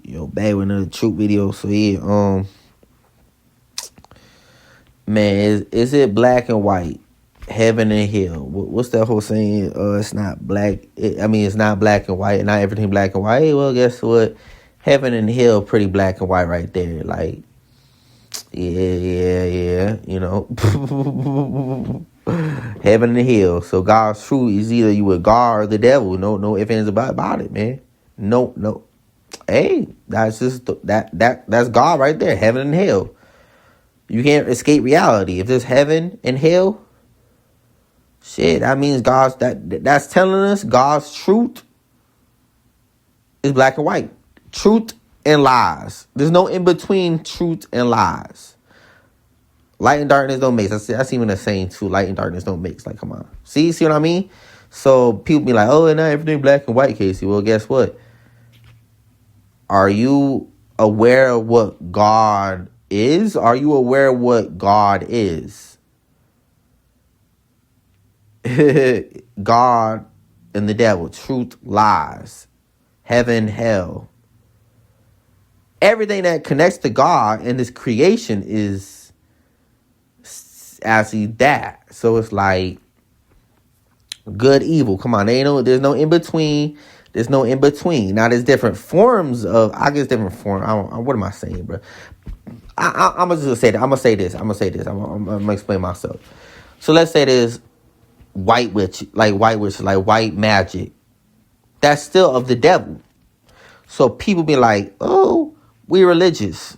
Yo, back with another truth video. So yeah, man, is it black and white, heaven and hell? What's that whole saying? It's not black. It's not black and white. Not everything black and white. Well, guess what? Heaven and hell, pretty black and white right there. Like, yeah. You know, heaven and hell. So God's truth is either you with God or the devil. No ifs ands about it, man. No. Hey, that's just that's God right there, heaven and hell. You can't escape reality. If there's heaven and hell, shit, that means that's telling us God's truth is black and white. Truth and lies. There's no in between truth and lies. Light and darkness don't mix. That's even a saying too. Light and darkness don't mix. Like, come on. See what I mean? So people be like, oh, and now everything black and white, Casey. Well, guess what? Are you aware of what God is? Are you aware of what God is? God and the devil, truth, lies, heaven, hell. Everything that connects to God in this creation is actually that. So it's like good, evil. Come on, there's no in between. There's no in between. Now there's different forms of. I guess different forms. What am I saying, bro? I'm gonna just say that. I'm gonna say this. I'm gonna explain myself. So let's say there's white witch, like white magic. That's still of the devil. So people be like, oh, we religious.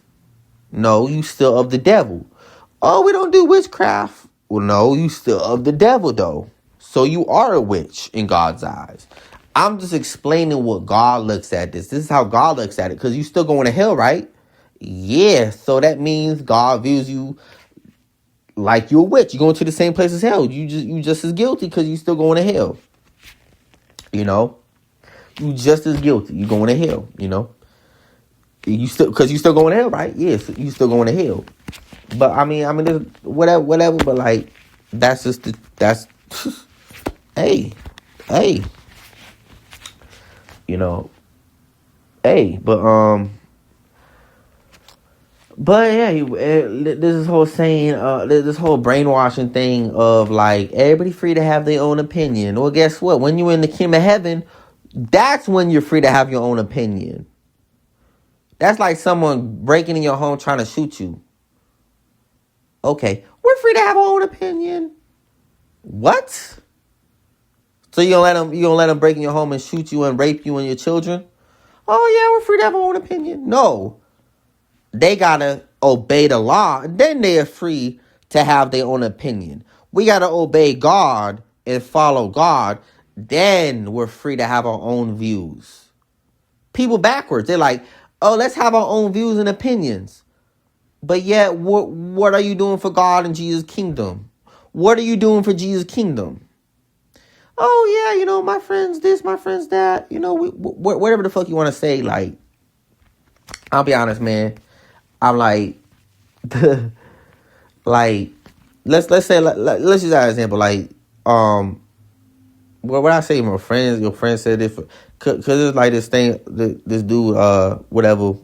No, you still of the devil. Oh, we don't do witchcraft. Well, no, you still of the devil though. So you are a witch in God's eyes. I'm just explaining what God looks at this. This is how God looks at it. Because you still going to hell, right? Yeah. So that means God views you like you're a witch. You're going to the same place as hell. You just as guilty because you still going to hell. You know? You just as guilty. You going to hell, you know? You still going to hell, right? Yes, you still going to hell. But I mean, there's whatever. But like, that's just hey. You know, but yeah, this whole saying, this whole brainwashing thing of like everybody free to have their own opinion. Well, guess what? When you're in the kingdom of heaven, that's when you're free to have your own opinion. That's like someone breaking in your home trying to shoot you. Okay, we're free to have our own opinion. What? So you gonna let them break in your home and shoot you and rape you and your children? Oh yeah, we're free to have our own opinion. No. They gotta obey the law, and then they are free to have their own opinion. We gotta obey God and follow God, then we're free to have our own views. People backwards, they're like, oh, let's have our own views and opinions. But yet, what are you doing for God and Jesus' kingdom? What are you doing for Jesus' kingdom? Oh yeah, my friends this, my friends that. Whatever the fuck you want to say. Like, I'll be honest, man. I'm like, like, let's say, let's use that example. Like, what I say, your friends said this, cause it's like this thing, this dude, whatever.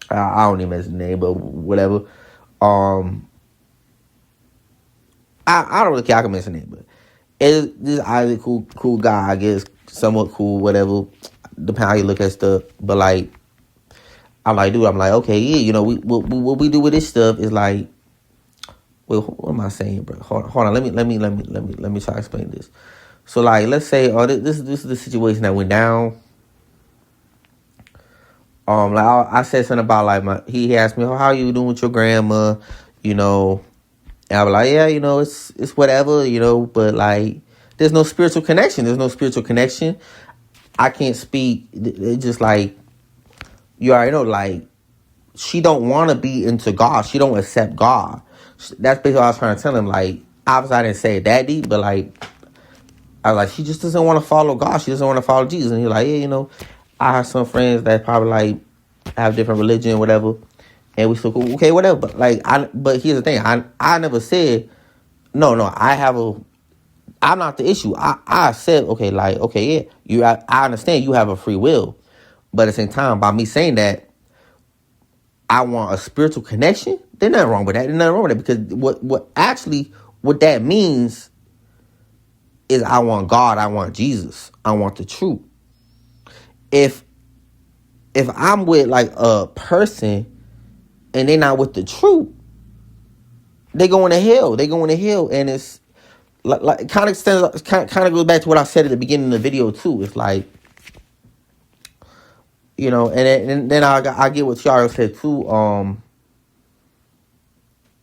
I don't even mention the name, but whatever. I don't really care. I can mention the name, but. This Isaac cool guy, I guess, somewhat cool, whatever, depending how you look at stuff. But like, I'm like, okay, yeah, what we do with this stuff is like, well, what am I saying, bro? Hold on, let me try to explain this. So like, let's say, this is the situation that went down. Like I said something about like he asked me, how you doing with your grandma, And I was like, yeah, it's whatever, but like, there's no spiritual connection. I can't speak. It's just like, you already know, like, she don't want to be into God. She don't accept God. That's basically what I was trying to tell him. Like, obviously I didn't say it that deep, but like, I was like, she just doesn't want to follow God. She doesn't want to follow Jesus. And he's like, yeah, I have some friends that probably like have different religion, whatever. And we still cool. Okay, whatever. But like, but here's the thing. I never said, no. I'm not the issue. I said, okay, like, okay, yeah, I understand you have a free will, But at the same time, by me saying that, I want a spiritual connection. There's nothing wrong with that. There's nothing wrong with that, because what that means is I want God. I want Jesus. I want the truth. If I'm with like a person and they're not with the truth, they going to hell. They going to hell, and it's like kind of goes back to what I said at the beginning of the video too. It's like, you know, and then I get what Tiara said too.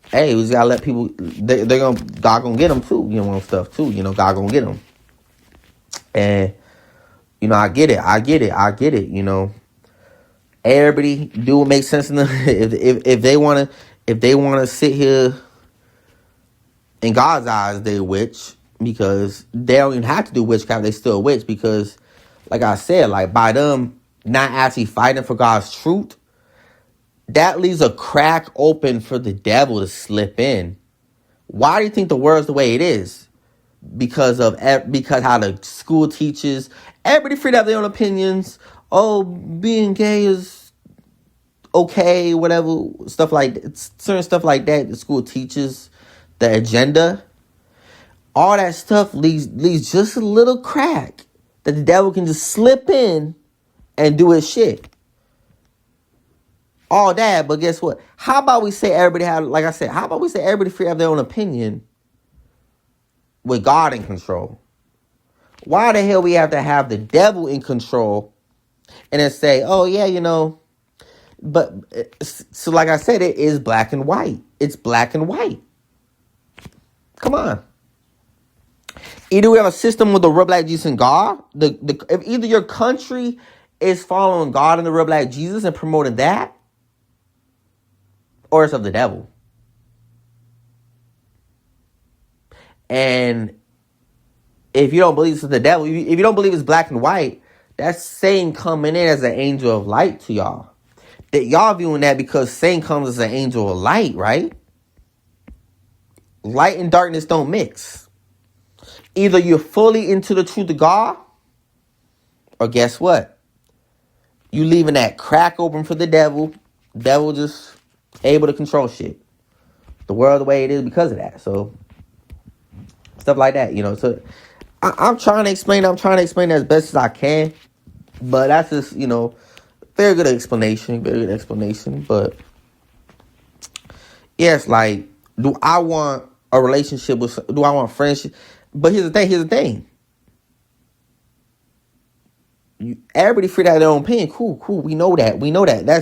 Hey, we just gotta let people. God gonna get them too. You know, and stuff too. You know, God gonna get them. And you know, I get it. You know, everybody do what makes sense in the if they wanna sit here. In God's eyes, they witch, because they don't even have to do witchcraft. They still witch, because, like I said, like by them not actually fighting for God's truth, that leaves a crack open for the devil to slip in. Why do you think the world's the way it is? Because how the school teaches. Everybody free to have their own opinions. Oh, being gay is okay, whatever, stuff like certain stuff like that. The school teaches the agenda. All that stuff leaves just a little crack that the devil can just slip in and do his shit. All that, but guess what? How about we say everybody have, like I said, how about we say everybody free to have their own opinion with God in control? Why the hell we have to have the devil in control and then say, oh yeah, you know, but so like I said, it is black and white. It's black and white. Come on. Either we have a system with the real black Jesus and God. If either your country is following God and the real black Jesus and promoting that, or it's of the devil. And if you don't believe it's the devil, if you don't believe it's black and white, that's Satan coming in as an angel of light to y'all. That y'all viewing that because Satan comes as an angel of light, right? Light and darkness don't mix. Either you're fully into the truth of God, or guess what? You leaving that crack open for the devil. Devil just able to control shit. The world the way it is because of that. So stuff like that, you know. So I'm trying to explain as best as I can. But that's just, you know, very good explanation. But yeah, it's like, do I want a relationship do I want friendship? But here's the thing. Everybody free to have their own opinion. Cool. We know that.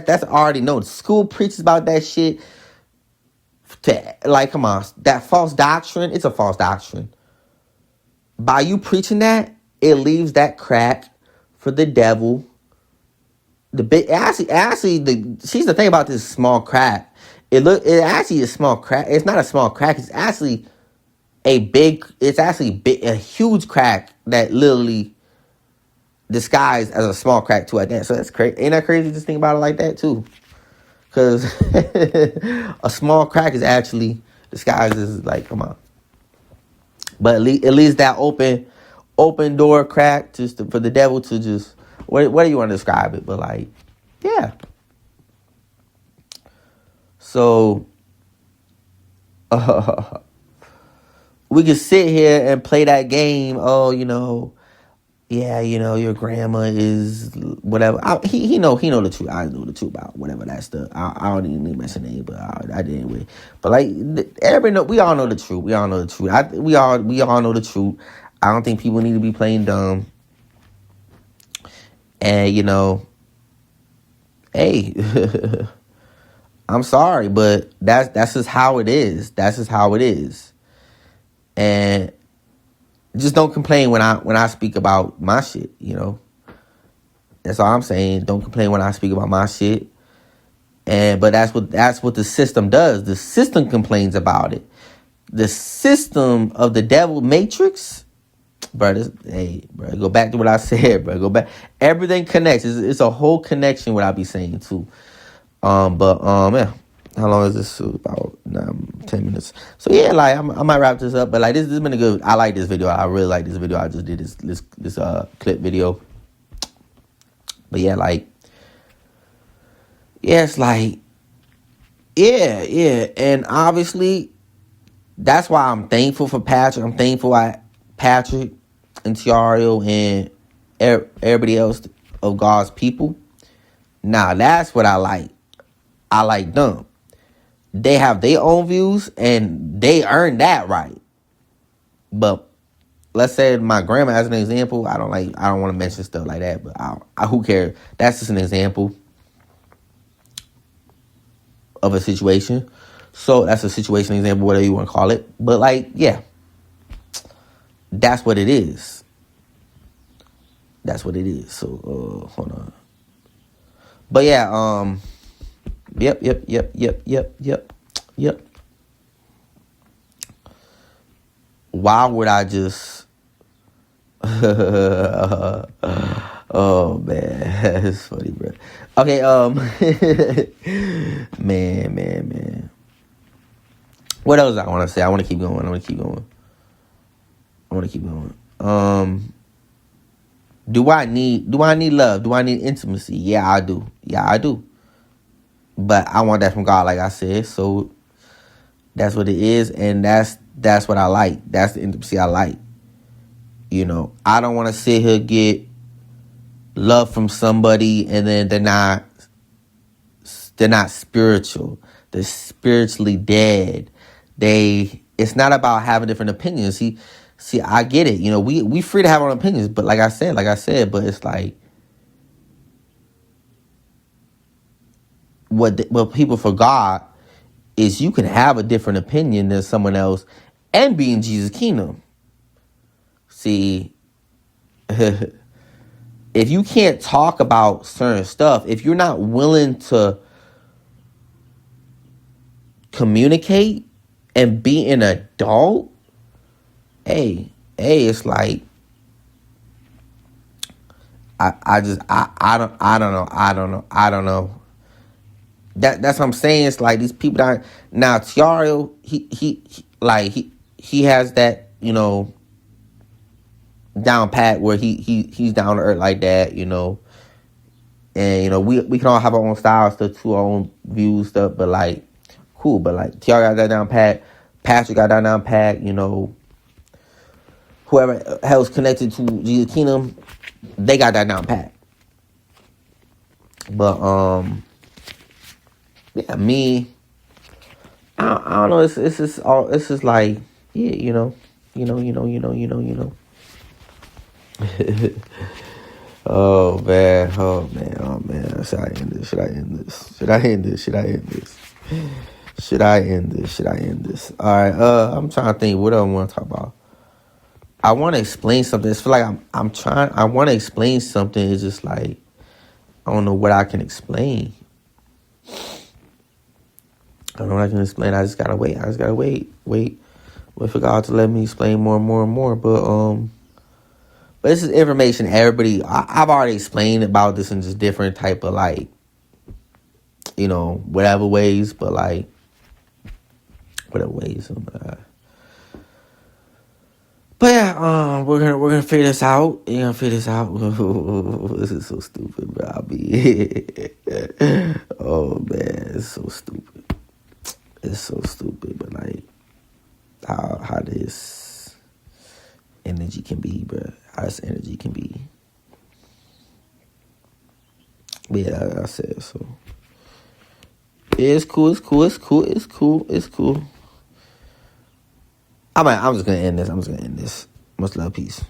That's already known. School preaches about that shit. Come on. That false doctrine, it's a false doctrine. By you preaching that, it leaves that crack for the devil. She's the thing about this small crack. It actually is small crack. It's not a small crack. It's actually a huge crack that literally disguised as a small crack too. Like that. So that's crazy. Ain't that crazy? Just think about it like that too. Because a small crack is actually disguised as, like, come on. But at least that open door crack for the devil to just, what do you want to describe it? But like, yeah. So we can sit here and play that game. Oh, you know, yeah, you know, your grandma is whatever. He know the truth. I know the truth about whatever that stuff. I don't even need to mention name, but I did anyway. But like, everybody know, we all know the truth. We all know the truth. We all know the truth. I don't think people need to be playing dumb. And you know, hey, I'm sorry, but that's just how it is. That's just how it is. And just don't complain when I speak about my shit, you know. That's all I'm saying. Don't complain when I speak about my shit. But that's what the system does. The system complains about it. The system of the devil matrix, bro. Go back to what I said, bro. Go back. Everything connects. It's a whole connection. What I be saying too. Yeah. How long is this? About 10 minutes. So yeah, like I might wrap this up. But like this has been a good. I like this video. I really like this video. I just did this clip video. But yeah, like yeah, it's like, yeah. And obviously, that's why I'm thankful for Patrick. I'm thankful for Patrick and Tiario and everybody else of God's people. Now, that's what I like. I like them. They have their own views, and they earn that right. But let's say my grandma as an example. I don't want to mention stuff like that, but who cares? That's just an example of a situation. So that's a situation example, whatever you want to call it. But like, yeah, that's what it is. That's what it is. So hold on. But yeah, yep. Why would I just? Oh man, it's funny, bro. Okay, man. What else I want to say? I want to keep going. Do I need love? Do I need intimacy? Yeah, I do. But I want that from God, like I said. So that's what it is, and that's what I like. That's the intimacy I like. You know, I don't want to sit here get love from somebody and then they're not spiritual. They're spiritually dead. It's not about having different opinions. See, I get it. You know, we free to have our own opinions, but like I said, but it's like what people forgot is you can have a different opinion than someone else and be in Jesus' kingdom. See, if you can't talk about certain stuff, if you're not willing to communicate and be an adult, hey, it's like I don't know. That's what I'm saying. It's like these people that now Tiario, he has that, you know, down pat where he's down to earth like that, you know. And you know, we can all have our own styles to our own views stuff, but like cool, but like Tiario got that down pat, Patrick got that down pat, you know. Whoever else connected to Jesus' kingdom, they got that down pat. But yeah, me, I don't know. It's just like, yeah, you know. Oh man. Should I end this? All right. I'm trying to think. What else I want to talk about? I want to explain something. It's feel like I want to explain something. It's just like I don't know what I can explain. I don't know what I can explain. I just gotta wait. Wait for God to let me explain more and more. But this is information everybody. I've already explained about this in just different type of like, you know, whatever ways. But like, whatever ways. But yeah, we're gonna figure this out. You're gonna figure this out. This is so stupid, bro. Oh man, it's so stupid. But like, how this energy can be, bro. How this energy can be. But yeah, I said so. Yeah, it's cool. I'm just gonna end this. Much love, peace.